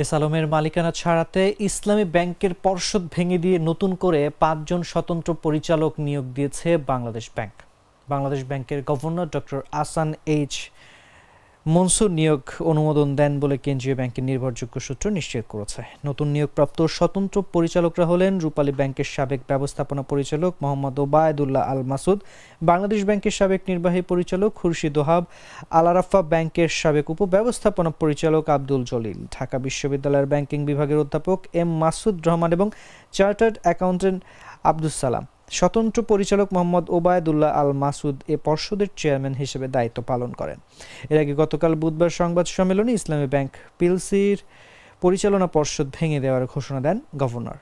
S আলমের মালিকানা ছাড়াতে ইসলামী ব্যাংকের পর্ষদ ভেঙে দিয়ে নতুন করে ৫ জন স্বতন্ত্র পরিচালক নিয়োগ দিয়েছে বাংলাদেশ ব্যাংক। বাংলাদেশ ব্যাংকের governor doctor Ahsan H Mansur নিয়োগ অনুমোদন দেন বলে কেন্দ্রীয় ব্যাংকের নির্ভরযোগ্য সূত্র নিশ্চিত করেছে। নতুন নিয়োগপ্রাপ্ত স্বতন্ত্র পরিচালকরা হলেন রূপালী ব্যাংকের সাবেক ব্যবস্থাপনা পরিচালক মোহাম্মদ ওবায়দুল্লাহ আল মাসুদ, বাংলাদেশ ব্যাংকের সাবেক নির্বাহী পরিচালক খুরশিদ ওহাব, আল আরাফা ব্যাংকের সাবেক উপব্যবস্থাপনা পরিচালক আব্দুল জলিল, ঢাকা বিশ্ববিদ্যালয়ের ব্যাংকিং বিভাগের অধ্যাপক এম মাসুদ রহমান এবং চার্টার্ড অ্যাকাউন্টেন্ট আব্দুস সালাম। স্বতন্ত্র পরিচালক মোহাম্মদ ওবায়দুল্লাহ আল মাসুদ এ পর্ষদের চেয়ারম্যান হিসেবে দায়িত্ব পালন করেন। এর আগে গতকাল বুধবার সংবাদ সম্মেলনে ইসলামী ব্যাংক পিএলসির পরিচালনা পর্ষদ ভেঙে দেওয়ার ঘোষণা দেন গভর্নর।